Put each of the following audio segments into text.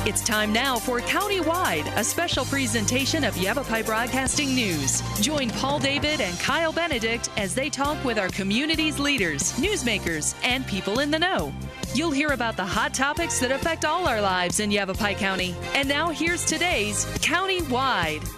It's time now for Countywide, a special presentation of Yavapai Broadcasting News. Join Paul David and Kyle Benedict as they talk with our community's leaders, newsmakers, and people in the know. You'll hear about the hot topics that affect all our lives in Yavapai County. And now here's today's Countywide.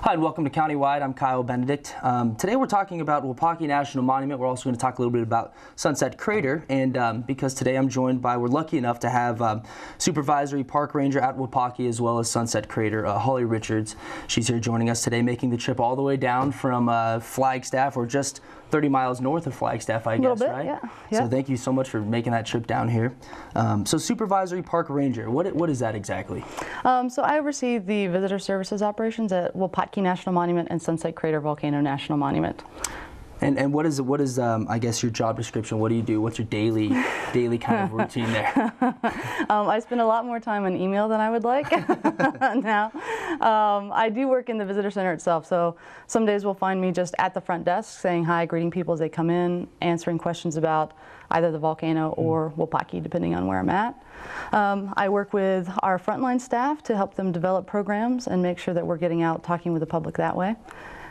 Hi, and welcome to Countywide. I'm Kyle Benedict. Today we're talking about Wupatki National Monument. We're also going to talk a little bit about Sunset Crater, and because today we're lucky enough to have Supervisory Park Ranger at Wupatki as well as Sunset Crater, Holly Richards. She's here joining us today, making the trip all the way down from Flagstaff, or just 30 miles north of Flagstaff, I guess, right? Yeah. So thank you so much for making that trip down here. So Supervisory Park Ranger, what is that exactly? So I oversee the visitor services operations at Wupatki National Monument and Sunset Crater Volcano National Monument. And what is I guess, your job description? What do you do? What's your daily kind of routine there? I spend a lot more time on email than I would like now. I do work in the visitor center itself, so some days will find me just at the front desk saying hi, greeting people as they come in, answering questions about either the volcano or Wupatki, depending on where I'm at. I work with our frontline staff to help them develop programs and make sure that we're getting out talking with the public that way.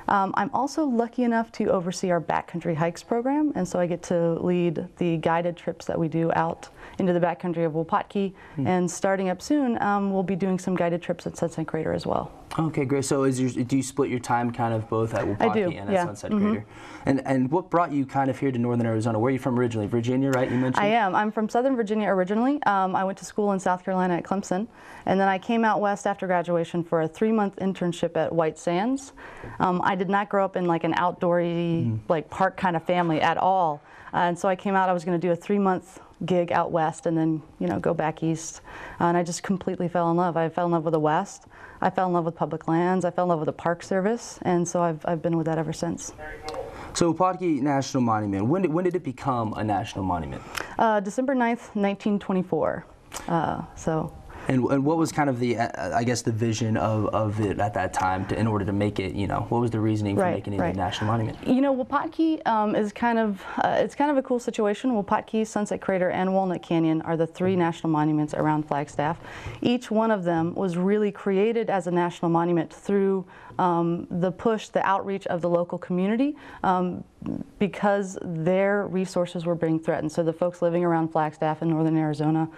I'm also lucky enough to oversee our backcountry hikes program, and so I get to lead the guided trips that we do out into the backcountry of Wupatki. And starting up soon, we'll be doing some guided trips at Sunset Crater as well. Okay, great. So do you split your time kind of both at Wupatki and at Sunset Crater? And what brought you kind of here to Northern Arizona? Where are you from originally? Virginia, right? You mentioned? I am. I'm from Southern Virginia originally. I went to school in South Carolina at Clemson, and then I came out west after graduation for a 3-month internship at White Sands. I did not grow up in like an outdoorsy, like park kind of family at all. And so I came out, I was going to do a 3-month gig out west and then, go back east. And I just completely fell in love. I fell in love with the West. I fell in love with public lands. I fell in love with the Park Service. And so I've been with that ever since. So Wupatki National Monument, when did it become a national monument? December 9th, 1924. And what was kind of the, I guess, the vision of it at that time in order to make it, what was the reasoning for making it a national monument? Wupatki is it's kind of a cool situation. Wupatki, Sunset Crater, and Walnut Canyon are the 3 national monuments around Flagstaff. Each one of them was really created as a national monument through the outreach of the local community because their resources were being threatened. So the folks living around Flagstaff in northern Arizona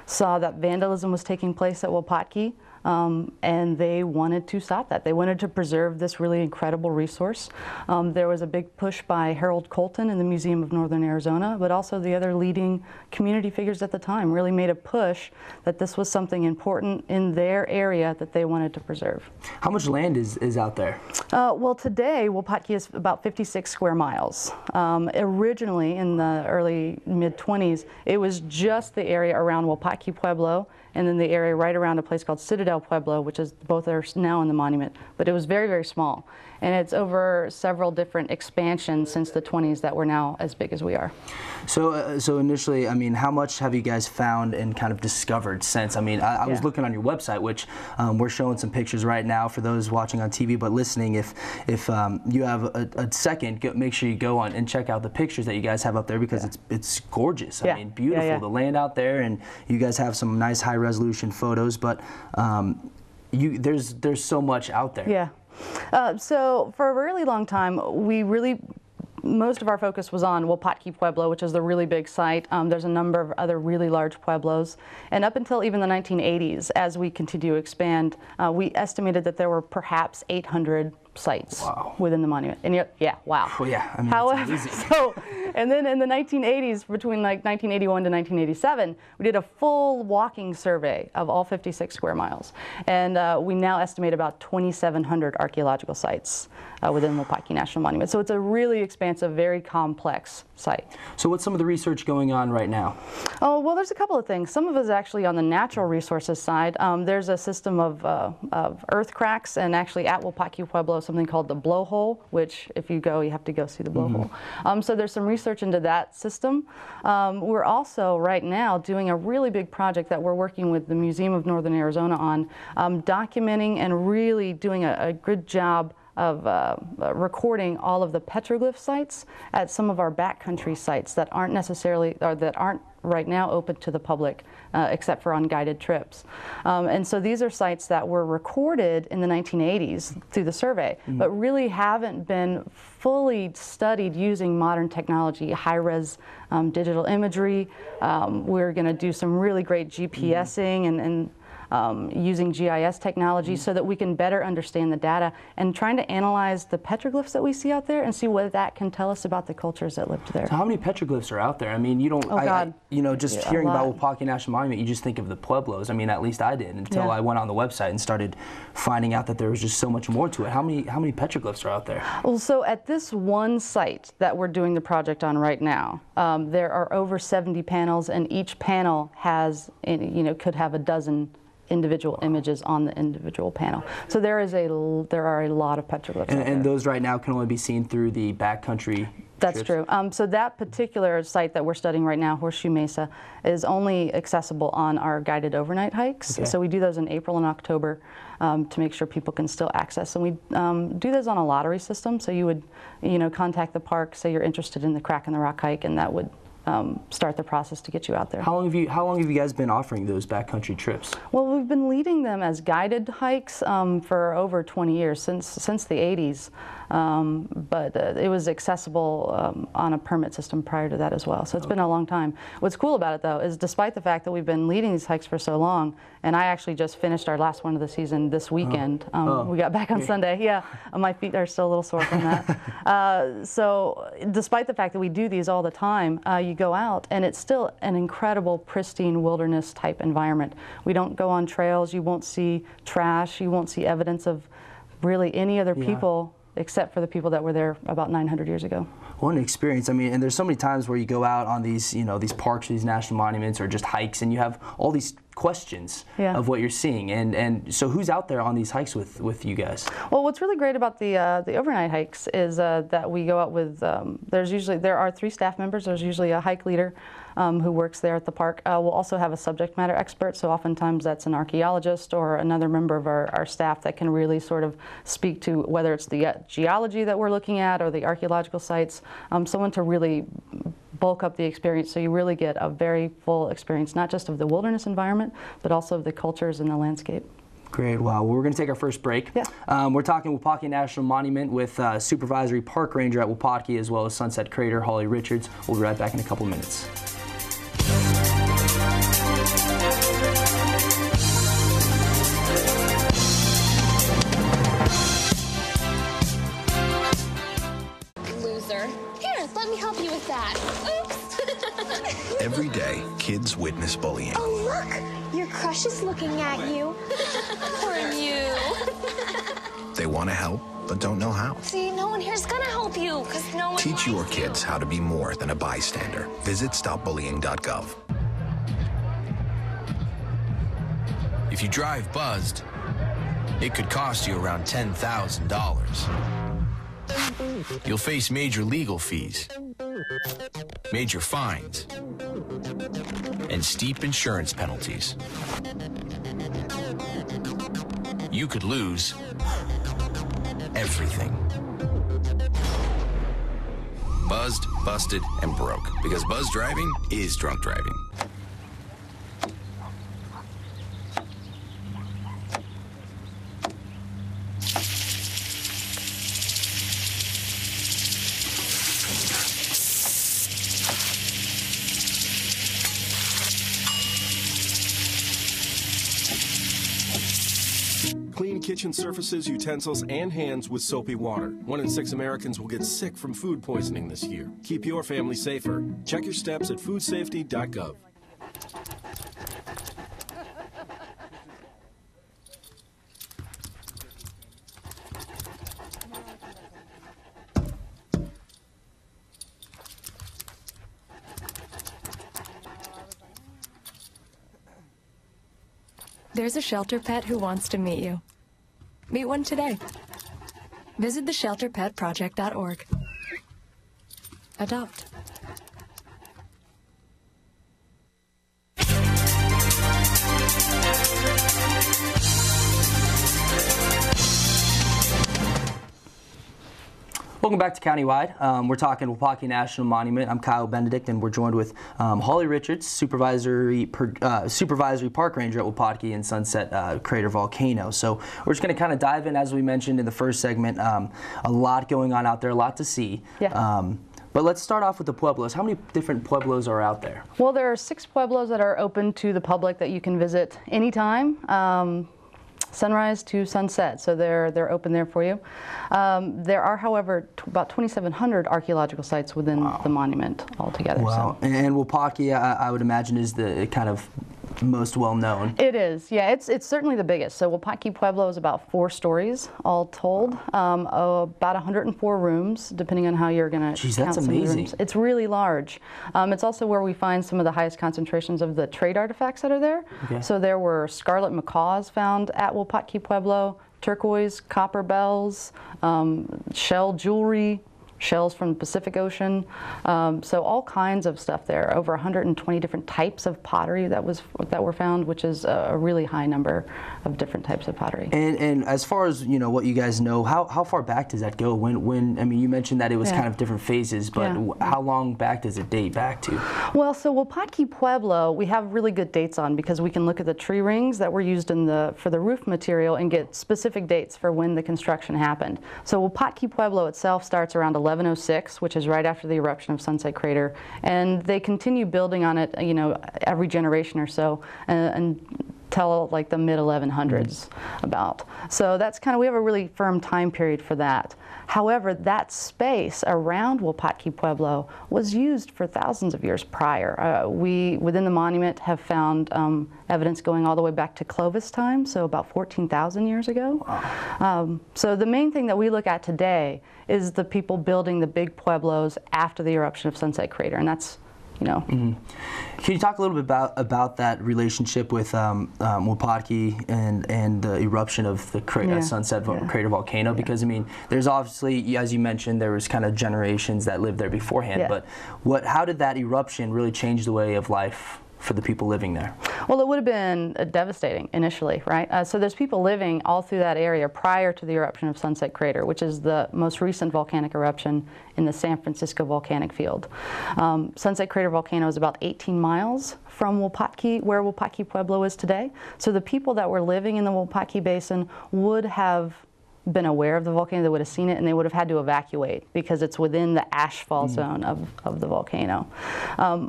saw that vandalism was taking place at Wupatki, and they wanted to stop that. They wanted to preserve this really incredible resource. There was a big push by Harold Colton in the Museum of Northern Arizona, but also the other leading community figures at the time really made a push that this was something important in their area that they wanted to preserve. How much land is out there? Well, today Wupatki is about 56 square miles. Originally, in the early mid-20s, it was just the area around Wupatki Pueblo and then the area right around a place called Citadel Pueblo, which is both are now in the monument, but it was very, very small. And it's over several different expansions since the 20s that we're now as big as we are. So initially, I mean, how much have you guys found and kind of discovered since? I mean, I was looking on your website, which we're showing some pictures right now for those watching on TV, but listening, if you have a second, make sure you go on and check out the pictures that you guys have up there, because it's gorgeous. I mean, beautiful. The land out there, and you guys have some nice high resolution photos, but there's so much out there. Yeah. So for a really long time, most of our focus was on Wupatki Pueblo, which is the really big site. There's a number of other really large pueblos. And up until even the 1980s, as we continue to expand, we estimated that there were perhaps 800 sites within the monument. And wow. Well, yeah, I mean, however, and then in the 1980s, between like 1981 to 1987, we did a full walking survey of all 56 square miles. And we now estimate about 2,700 archaeological sites within Wupatki National Monument. So it's a really expansive, very complex site. So what's some of the research going on right now? Oh, well, there's a couple of things. Some of it is actually on the natural resources side. There's a system of earth cracks, and actually at Wupatki Pueblo, something called the blowhole, which if you go, you have to go see the blowhole. So there's some research into that system. We're also right now doing a really big project that we're working with the Museum of Northern Arizona on, documenting and really doing a good job recording all of the petroglyph sites at some of our backcountry sites that aren't necessarily, or that aren't right now open to the public except for on guided trips. And so these are sites that were recorded in the 1980s through the survey, but really haven't been fully studied using modern technology, high-res digital imagery. We're going to do some really great GPSing and using GIS technology so that we can better understand the data and trying to analyze the petroglyphs that we see out there and see what that can tell us about the cultures that lived there. So how many petroglyphs are out there? I mean, you don't, you know, just hearing about Wupatki National Monument, you just think of the Pueblos. I mean, at least I did until I went on the website and started finding out that there was just so much more to it. How many petroglyphs are out there? Well, so at this one site that we're doing the project on right now, there are over 70 panels, and each panel has, you know, could have a dozen individual images on the individual panel. So there are a lot of petroglyphs. And those right now can only be seen through the backcountry. That's true. So that particular site that we're studying right now, Horseshoe Mesa, is only accessible on our guided overnight hikes. So we do those in April and October to make sure people can still access. And we do those on a lottery system. So you would, you know, contact the park, say you're interested in the Crack in the Rock hike, and that would start the process to get you out there. How long have you guys been offering those backcountry trips? Well, we've been leading them as guided hikes for over 20 years, since the 80s. But it was accessible on a permit system prior to that as well. So it's been a long time. What's cool about it, though, is despite the fact that we've been leading these hikes for so long, and I actually just finished our last one of the season this weekend. We got back on Sunday. Yeah, my feet are still a little sore from that. So despite the fact that we do these all the time, you go out and it's still an incredible, pristine wilderness type environment. We don't go on trails. You won't see trash. You won't see evidence of really any other people except for the people that were there about 900 years ago. What an experience. I mean, and there's so many times where you go out on these, you know, these parks, these national monuments, or just hikes, and you have all these questions of what you're seeing. And so who's out there on these hikes with you guys? Well, what's really great about the overnight hikes is that we go out with, there are 3 staff members. There's usually a hike leader who works there at the park. We'll also have a subject matter expert, so oftentimes that's an archaeologist or another member of our staff that can really sort of speak to whether it's the geology that we're looking at or the archaeological sites, someone to really bulk up the experience so you really get a very full experience, not just of the wilderness environment, but also of the cultures and the landscape. Great. Wow. Well, we're going to take our first break. We're talking Wupatki National Monument with Supervisory Park Ranger at Wupatki, as well as Sunset Crater, Holly Richards. We'll be right back in a couple minutes. Loser. Here, let me help you with that. Oops. Every day, kids witness bullying. Oh, look! Your crush is looking at you. Poor you. They want to help, but don't know how. See, no one here's gonna help you, because no one Teach your kids how to be more than a bystander. Visit stopbullying.gov. If you drive buzzed, it could cost you around $10,000. You'll face major legal fees, major fines, and steep insurance penalties. You could lose everything. Buzzed, busted, and broke. Because buzz driving is drunk driving. Clean kitchen surfaces, utensils, and hands with soapy water. 1 in 6 Americans will get sick from food poisoning this year. Keep your family safer. Check your steps at foodsafety.gov. There's a shelter pet who wants to meet you. Meet one today. Visit theshelterpetproject.org. Adopt. Welcome back to Countywide. We're talking Wupatki National Monument. I'm Kyle Benedict, and we're joined with Holly Richards, Supervisory Park Ranger at Wupatki and Sunset Crater Volcano. So we're just going to kind of dive in, as we mentioned in the first segment. A lot going on out there, a lot to see. Yeah. But let's start off with the pueblos. How many different pueblos are out there? Well, there are 6 pueblos that are open to the public that you can visit anytime. Sunrise to sunset, so they're open there for you. There are, however, about 2,700 archaeological sites within the monument altogether. Wow. So. And Wupatki, I would imagine, is the kind of most well known. It is, yeah. It's certainly the biggest. So Wupatki Pueblo is about 4 stories all told. About 104 rooms, depending on how you're going to count that's some of the amazing. rooms. It's really large. It's also where we find some of the highest concentrations of the trade artifacts that are there. Okay. So there were scarlet macaws found at Wupatki Pueblo, turquoise, copper bells, shell jewelry, shells from the Pacific Ocean, so all kinds of stuff there. Over 120 different types of pottery that were found, which is a really high number of different types of pottery. And as far as what you guys know, how far back does that go? When I mean, you mentioned that it was kind of different phases, but how long back does it date back to? Well, so Wupatki Pueblo, we have really good dates on because we can look at the tree rings that were used for the roof material and get specific dates for when the construction happened. So Wupatki Pueblo itself starts around 1106, which is right after the eruption of Sunset Crater, and they continue building on it, every generation or so, until like the mid 1100s about. So that's we have a really firm time period for that. However, that space around Wupatki Pueblo was used for thousands of years prior. We, within the monument, have found evidence going all the way back to Clovis time, so about 14,000 years ago. Wow. So the main thing that we look at today is the people building the big pueblos after the eruption of Sunset Crater, and that's Can you talk a little bit about that relationship with Wupatki and the eruption of the Sunset Crater volcano? Because I mean, there's obviously, as you mentioned, there was kind of generations that lived there beforehand. But how did that eruption really change the way of life for the people living there? Well, it would have been devastating initially, right? So there's people living all through that area prior to the eruption of Sunset Crater, which is the most recent volcanic eruption in the San Francisco volcanic field. Sunset Crater volcano is about 18 miles from Wupatki, where Wupatki Pueblo is today. So the people that were living in the Wupatki Basin would have been aware of the volcano, they would have seen it, and they would have had to evacuate because it's within the ashfall zone of the volcano.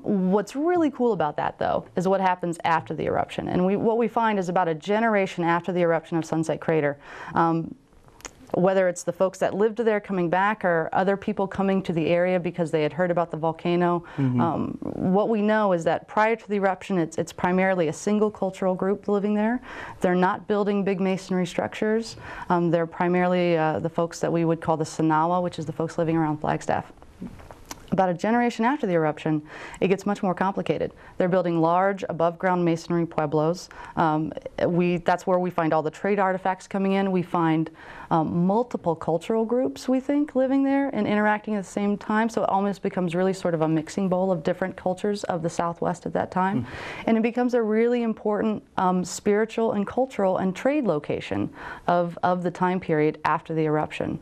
What's really cool about that, though, is what happens after the eruption. And what we find is about a generation after the eruption of Sunset Crater, whether it's the folks that lived there coming back or other people coming to the area because they had heard about the volcano. What we know is that prior to the eruption, it's primarily a single cultural group living there. They're not building big masonry structures. They're primarily the folks that we would call the Sanawa, which is the folks living around Flagstaff. About a generation after the eruption, it gets much more complicated. They're building large above-ground masonry pueblos. That's where we find all the trade artifacts coming in. We find multiple cultural groups, we think, living there and interacting at the same time. So it almost becomes really sort of a mixing bowl of different cultures of the Southwest at that time. And it becomes a really important spiritual and cultural and trade location of the time period after the eruption.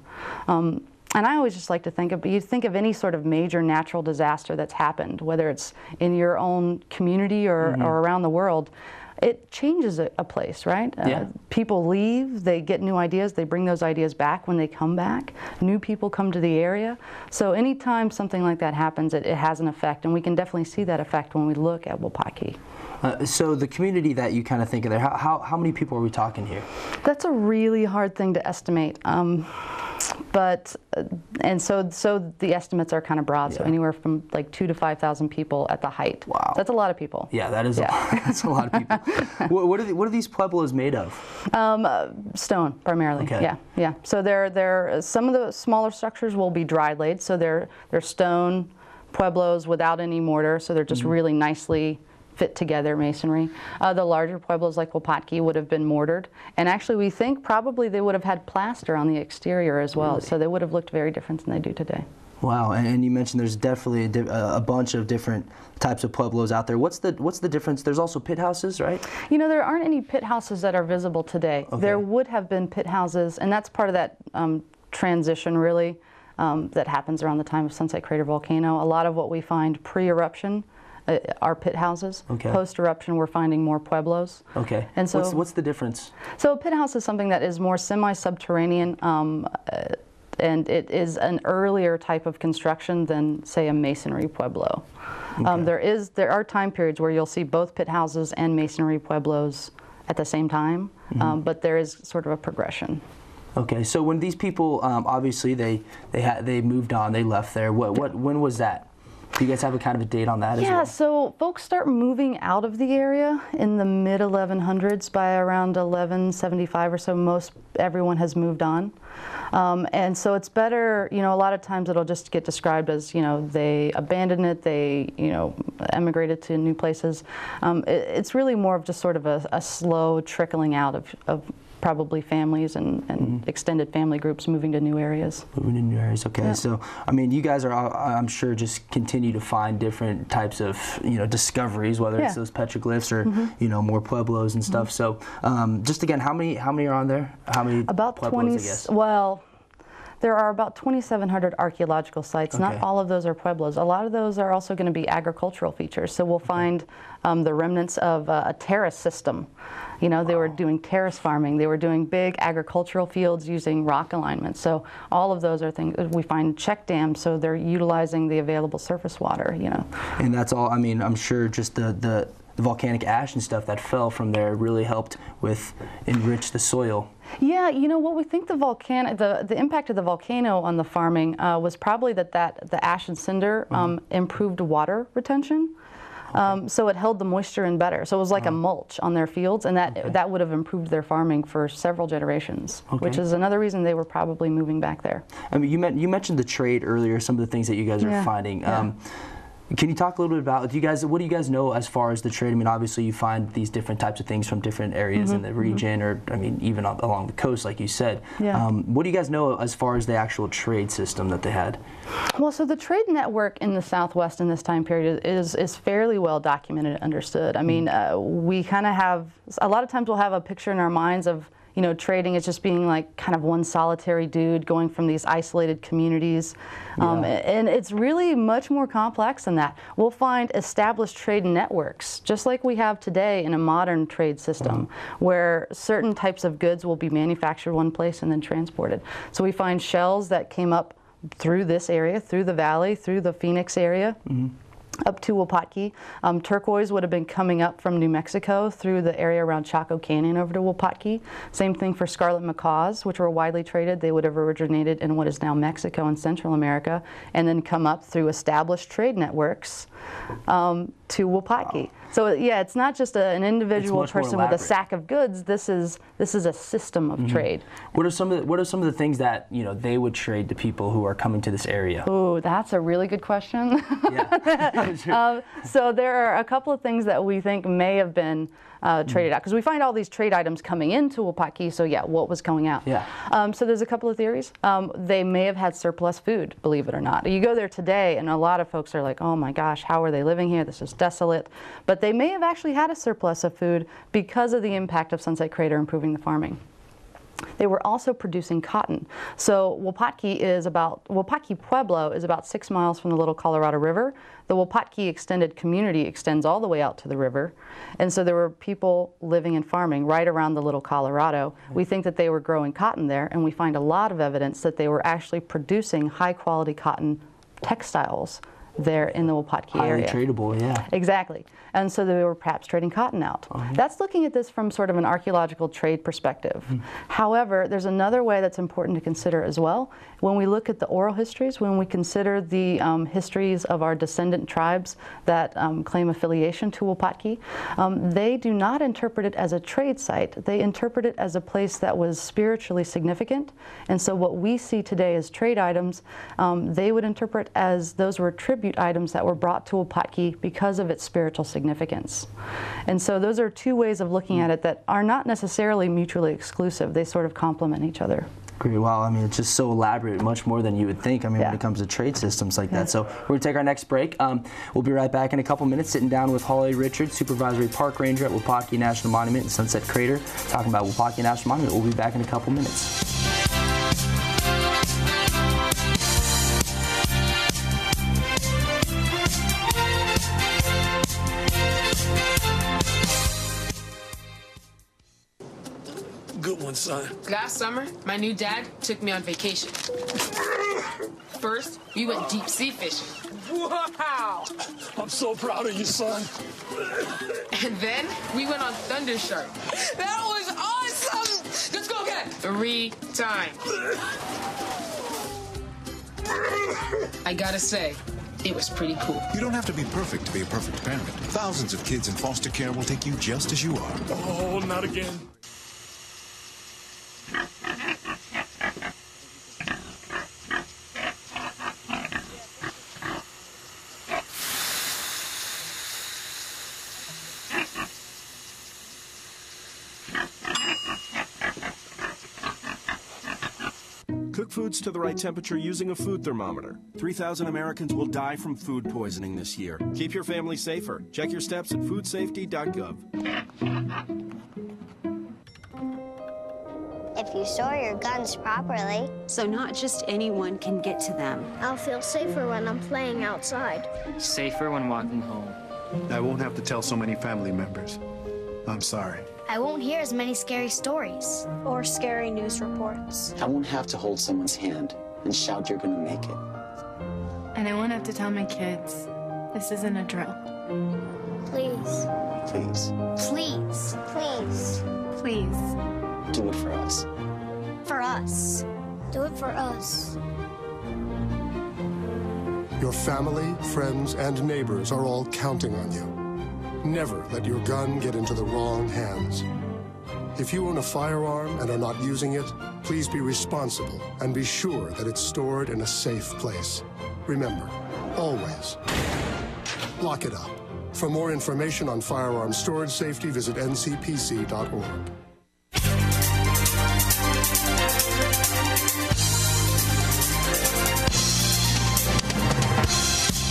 And I always just like to think of any sort of major natural disaster that's happened, whether it's in your own community or around the world, it changes a place, right? People leave, they get new ideas, they bring those ideas back when they come back. New people come to the area. So anytime something like that happens, it has an effect, and we can definitely see that effect when we look at Wupatki. So the community that you kind of think of there, how many people are we talking here? That's a really hard thing to estimate. So the estimates are kind of broad, so anywhere from like 2,000 to 5,000 people at the height. Wow. That's a lot of people. Yeah, that is a lot. That's a lot of people. What are these pueblos made of? Stone, primarily. Okay. Yeah. So they're some of the smaller structures will be dry laid, so they're stone pueblos without any mortar, so they're just really nicely fit together masonry. The larger pueblos like Wupatki would have been mortared, and actually we think probably they would have had plaster on the exterior as well, so they would have looked very different than they do today. Wow, and you mentioned there's definitely a bunch of different types of pueblos out there. What's the difference? There's also pit houses, right? There aren't any pit houses that are visible today. Okay. There would have been pit houses, and that's part of that transition really. that happens around the time of Sunset Crater volcano. A lot of what we find pre-eruption are pit houses. Okay. Post-eruption, we're finding more pueblos. Okay. And so, what's the difference? So a pit house is something that is more semi-subterranean, and it is an earlier type of construction than, say, a masonry pueblo. Okay. There are time periods where you'll see both pit houses and masonry pueblos at the same time, but there is sort of a progression. Okay, so when these people, obviously they moved on, they left there. When was that? Do you guys have a kind of a date on that as well? Yeah, so folks start moving out of the area in the mid-1100s. By around 1175 or so, everyone has moved on. And so it's better, a lot of times it'll just get described as, they abandoned it, they, emigrated to new places. It's really more of just sort of a slow trickling out of probably families and extended family groups moving to new areas. Moving to new areas, okay. Yeah. So, I mean, you guys are, I'm sure, just continue to find different types of, discoveries, whether it's those petroglyphs or, more pueblos and stuff. So, just again, how many are on there? How many about pueblos, 20, I guess? Well, there are about 2,700 archaeological sites. Okay. Not all of those are pueblos. A lot of those are also going to be agricultural features. So we'll find the remnants of a terrace system. They were doing terrace farming. They were doing big agricultural fields using rock alignment. So all of those are things. We find check dams, so they're utilizing the available surface water, And that's all, I mean, I'm sure just the volcanic ash and stuff that fell from there really helped with enrich the soil. Yeah, what we think the impact of the volcano on the farming was probably that the ash and cinder improved water retention. So it held the moisture in better. So it was like a mulch on their fields, and that would have improved their farming for several generations, which is another reason they were probably moving back there. I mean, you mentioned the trade earlier, some of the things that you guys are finding. Yeah. Can you talk a little bit about, what do you guys know as far as the trade? I mean, obviously you find these different types of things from different areas in the region, or I mean, even along the coast, like you said. Yeah. What do you guys know as far as the actual trade system that they had? Well, so the trade network in the Southwest in this time period is fairly well documented and understood. I mean, we kind of have, a lot of times we'll have a picture in our minds of trading as just being like kind of one solitary dude going from these isolated communities. And it's really much more complex than that. We'll find established trade networks, just like we have today in a modern trade system, where certain types of goods will be manufactured one place and then transported. So we find shells that came up through this area, through the valley, through the Phoenix area. Up to Wupatki. Turquoise would have been coming up from New Mexico through the area around Chaco Canyon over to Wupatki. Same thing for scarlet macaws, which were widely traded. They would have originated in what is now Mexico and Central America, and then come up through established trade networks to Wupatki. Wow. So yeah, it's not just an individual person with a sack of goods. This is a system of trade. What are some of the things that they would trade to people who are coming to this area? Oh, that's a really good question. Yeah. So there are a couple of things that we think may have been traded out, because we find all these trade items coming into Wupatki. So yeah, what was going out? Yeah. So there's a couple of theories. They may have had surplus food, believe it or not. You go there today, and a lot of folks are like, "Oh my gosh, how are they living here? This is desolate." But they may have actually had a surplus of food because of the impact of Sunset Crater improving the farming. They were also producing cotton. So Wupatki Pueblo is about 6 miles from the Little Colorado River. The Wupatki extended community extends all the way out to the river. And so there were people living and farming right around the Little Colorado. We think that they were growing cotton there, and we find a lot of evidence that they were actually producing high quality cotton textiles there in the Wupatki area. Highly tradable, yeah. Exactly. And so they were perhaps trading cotton out. That's looking at this from sort of an archaeological trade perspective. However, there's another way that's important to consider as well. When we look at the oral histories, when we consider the histories of our descendant tribes that claim affiliation to Wupatki, they do not interpret it as a trade site. They interpret it as a place that was spiritually significant. And so what we see today as trade items, they would interpret as those were tribute items that were brought to Wupatki because of its spiritual significance. And so those are two ways of looking at it that are not necessarily mutually exclusive. They sort of complement each other. Great. Wow. I mean, it's just so elaborate, much more than you would think. I mean, when it comes to trade systems like that. So we're going to take our next break. We'll be right back in a couple minutes, sitting down with Holly Richards, Supervisory Park Ranger at Wupatki National Monument and Sunset Crater, talking about Wupatki National Monument. We'll be back in a couple minutes. son? Last summer, my new dad took me on vacation. First, we went deep sea fishing. Wow! I'm so proud of you, son. And then we went on Thunder Shark. That was awesome! Let's go again. 3 times. I gotta say, it was pretty cool. You don't have to be perfect to be a perfect parent. Thousands of kids in foster care will take you just as you are. Oh, not again. Cook foods to the right temperature using a food thermometer. 3,000 Americans will die from food poisoning this year. Keep your family safer. Check your steps at foodsafety.gov. If you store your guns properly. So not just anyone can get to them. I'll feel safer when I'm playing outside. Safer when walking home. I won't have to tell so many family members. I'm sorry. I won't hear as many scary stories. Or scary news reports. I won't have to hold someone's hand and shout you're gonna make it. And I won't have to tell my kids this isn't a drill. Please. Please. Please. Please. Please. Do it for us. For us. Do it for us. Your family, friends, and neighbors are all counting on you. Never let your gun get into the wrong hands. If you own a firearm and are not using it, please be responsible and be sure that it's stored in a safe place. Remember, always, lock it up. For more information on firearm storage safety, visit ncpc.org.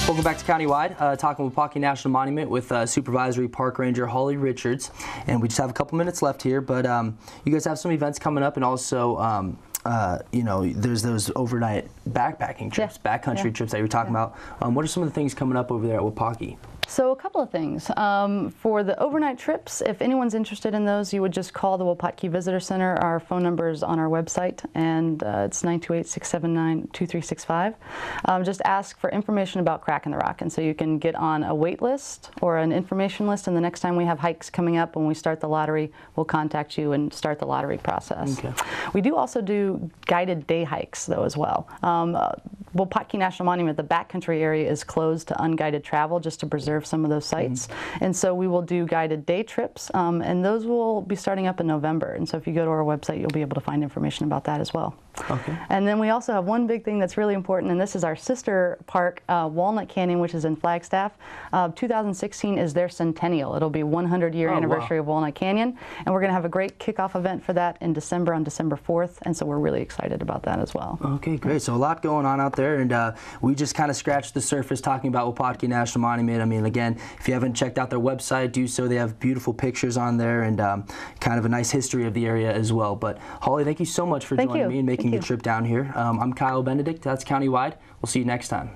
Welcome back to Countywide, talking with Wupatki National Monument with Supervisory Park Ranger Holly Richards. And we just have a couple minutes left here, but you guys have some events coming up, and also, you know, there's those overnight backpacking trips, backcountry trips that you were talking about. What are some of the things coming up over there at Wupatki? So a couple of things. For the overnight trips, if anyone's interested in those, you would just call the Wupatki Visitor Center. Our phone number is on our website, and it's 928-679-2365. Just ask for information about Cracking the Rock, and so you can get on a wait list or an information list, and the next time we have hikes coming up, when we start the lottery, we'll contact you and start the lottery process. Okay. We do also do guided day hikes, though, as well. Wupatki National Monument, the backcountry area, is closed to unguided travel just to preserve some of those sites. And so we will do guided day trips, and those will be starting up in November. And so if you go to our website, you'll be able to find information about that as well. Okay. And then we also have one big thing that's really important, and this is our sister park, Walnut Canyon, which is in Flagstaff. 2016 is their centennial. It'll be 100-year anniversary of Walnut Canyon, and we're going to have a great kickoff event for that in December, on December 4th, and so we're really excited about that as well. Okay, great. So a lot going on out there, and we just kind of scratched the surface talking about Wupatki National Monument. I mean, again, if you haven't checked out their website, do so. They have beautiful pictures on there, and kind of a nice history of the area as well. But Holly, thank you so much for joining me and making the trip down here. I'm Kyle Benedict. That's Countywide. We'll see you next time.